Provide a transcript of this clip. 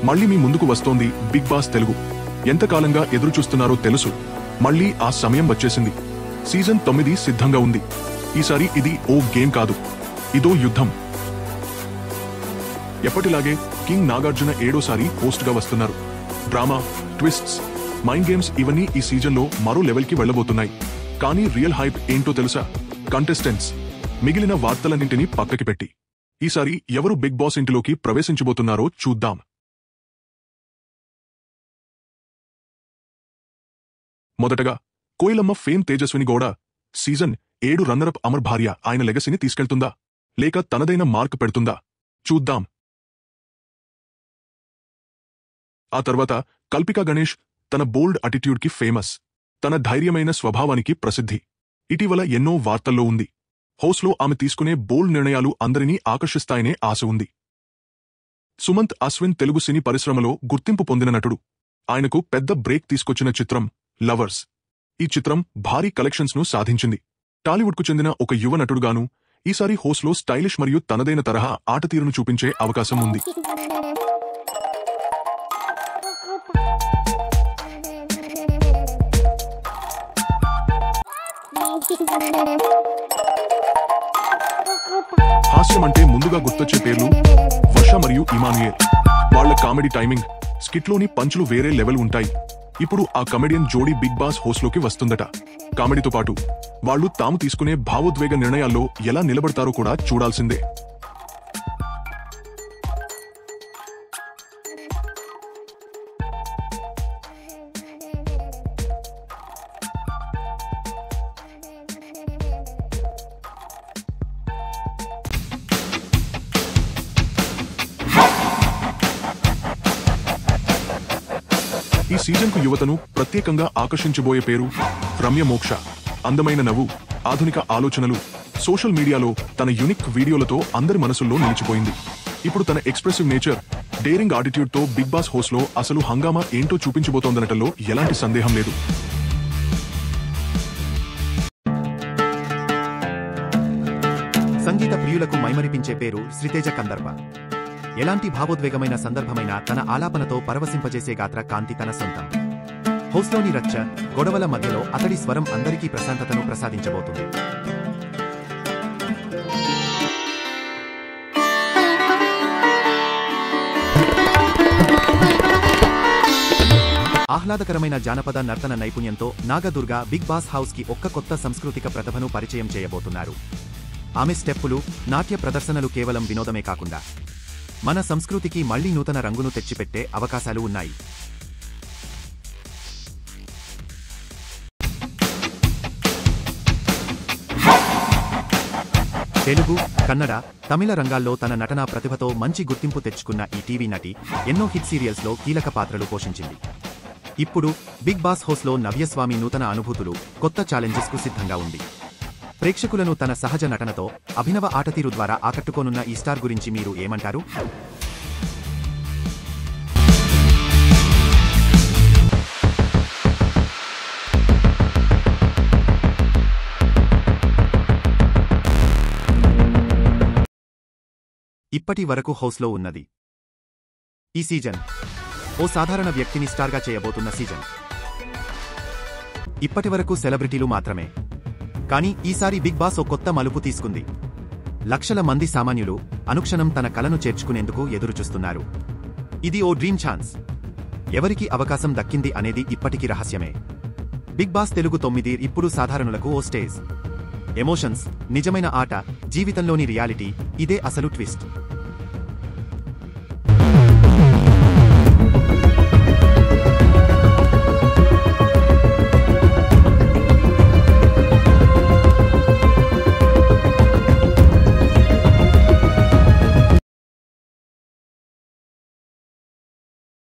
మళ్ళీ మీ ముందుకు వస్తోంది బిగ్ బాస్ తెలుగు. ఎంతకాలంగా ఎదురు చూస్తున్నారో తెలుసు. మళ్ళీ ఆ సమయం వచ్చేసింది. సీజన్ 9 సిద్ధంగా ఉంది. ఈసారి ఇది ఓ గేమ్ కాదు, ఇదో యుద్ధం. ఎప్పటిలాగే కింగ్ నాగార్జున 7వ హోస్ట్ గా వస్తున్నారు. డ్రామా, ట్విస్ట్స్, మైండ్ గేమ్స్ ఇవన్నీ ఈ సీజన్లో మరో లెవెల్కి వెళ్లబోతున్నాయి. కానీ రియల్ హైప్ ఏంటో తెలుసా? కంటెస్టెంట్స్. మిగిలిన వార్తలన్నింటినీ పక్కకి పెట్టి ఈసారి ఎవరు బిగ్ బాస్ ఇంటిలోకి ప్రవేశించబోతున్నారో చూద్దాం. మొదటగా Koyilamma fame Tejaswini Gowda season 7 runner up Amar భార్య ఆయన లెగసీని తీసుకెళ్తుందా, లేక తనదైన మార్క్ పెడుతుందా? చూద్దాం. ఆ తర్వాత కల్పికా గణేష్ తన బోల్డ్ అటిట్యూడ్కి ఫేమస్. తన ధైర్యమైన స్వభావానికి ప్రసిద్ధి. ఇటీవల ఎన్నో వార్తల్లో ఉంది. హౌస్లో ఆమె తీసుకునే బోల్డ్ నిర్ణయాలు అందరినీ ఆకర్షిస్తాయనే ఆశ ఉంది. సుమంత్ అశ్విన్ తెలుగు సినీ పరిశ్రమలో గుర్తింపు పొందిన నటుడు. ఆయనకు పెద్ద బ్రేక్ తీసుకొచ్చిన చిత్రం లవర్స్. ఈ చిత్రం భారీ కలెక్షన్స్ ను సాధించింది. టాలీవుడ్కు చెందిన ఒక యువ నటుడుగాను ఈసారి హోస్ట్లో స్టైలిష్ మరియు తనదైన తరహా ఆటతీరును చూపించే అవకాశం ఉంది. హాస్యం అంటే ముందుగా గుర్తొచ్చే పేర్లు వర్ష మరియు ఇమానుయేల్. వాళ్ల కామెడీ టైమింగ్, స్కిట్లోని పంచులు వేరే లెవెల్ ఉంటాయి. ఇప్పుడు ఆ కమెడియన్ జోడీ బిగ్ బాస్ హోస్ట్లోకి వస్తుందట. కామెడీతో పాటు వాళ్లు తాము తీసుకునే భావోద్వేగ నిర్ణయాల్లో ఎలా నిలబడతారో కూడా చూడాల్సిందే. ఈ సీజన్కు యువతను ప్రత్యేకంగా ఆకర్షించబోయే పేరు రమ్య మోక్ష. అందమైన నవ్వు, ఆధునిక ఆలోచనలు, సోషల్ మీడియాలో తన యూనిక్ వీడియోలతో అందరి మనసుల్లో నిలిచిపోయింది. ఇప్పుడు తన ఎక్స్ప్రెసివ్ నేచర్, డేరింగ్ ఆటిట్యూడ్తో బిగ్ బాస్ హోస్ట్లో అసలు హంగామా ఏంటో చూపించబోతోందనటంలో ఎలాంటి సందేహం లేదు. సంగీత ప్రియులకు మైమరిపించే పేరు శ్రీతేజ కందర్ప. ఎలాంటి భావోద్వేగమైన సందర్భమైన తన ఆలాపనతో పరవశింపజేసే గాత్ర కాంతి తన సొంతం. హౌస్లోని రచ్చ, గొడవల మధ్యలో అతడి స్వరం అందరికీ ప్రశాంతతను ప్రసాదించబోతుంది. ఆహ్లాదకరమైన జానపద నర్తన నైపుణ్యంతో నాగదుర్గ బిగ్ బాస్ హౌస్ కి ఒక్క కొత్త సాంస్కృతిక ప్రతిభను పరిచయం చేయబోతున్నారు. ఆమె స్టెప్పులు, నాట్య ప్రదర్శనలు కేవలం వినోదమే కాకుండా మన సంస్కృతికి మళ్లీ నూతన రంగును తెచ్చిపెట్టే అవకాశాలు ఉన్నాయి. తెలుగు, కన్నడ, తమిళ రంగాల్లో తన నటనా ప్రతిభతో మంచి గుర్తింపు తెచ్చుకున్న ఈ టీవీ నటి ఎన్నో హిట్ సీరియల్స్లో కీలక పాత్రలు పోషించింది. ఇప్పుడు బిగ్ బాస్ హౌస్లో నవ్యస్వామి నూతన అనుభూతులు, కొత్త ఛాలెంజెస్కు సిద్ధంగా ఉంది. ప్రేక్షకులను తన సహజ నటనతో, అభినవ ఆటతీరు ద్వారా ఆకట్టుకోనున్న ఈ స్టార్ గురించి మీరు ఏమంటారు? ఇప్పటి వరకు హౌస్లో ఉన్నది ఈ సీజన్ ఓ సాధారణ వ్యక్తిని స్టార్గా చేయబోతున్న సీజన్. ఇప్పటివరకు సెలబ్రిటీలు మాత్రమే. కానీ ఈసారి బిగ్ బాస్ ఓ కొత్త మలుపు తీసుకుంది. లక్షల మంది సామాన్యులు అనుక్షణం తన కలను చేర్చుకునేందుకు ఎదురుచూస్తున్నారు. ఇది ఓ డ్రీమ్ ఛాన్స్. ఎవరికి అవకాశం దక్కింది అనేది ఇప్పటికీ రహస్యమే. బిగ్ బాస్ తెలుగు 9 ఇప్పుడు సాధారణులకు ఓ స్టేజ్. ఎమోషన్స్, నిజమైన ఆట, జీవితంలోని రియాలిటీ, ఇదే అసలు ట్విస్ట్.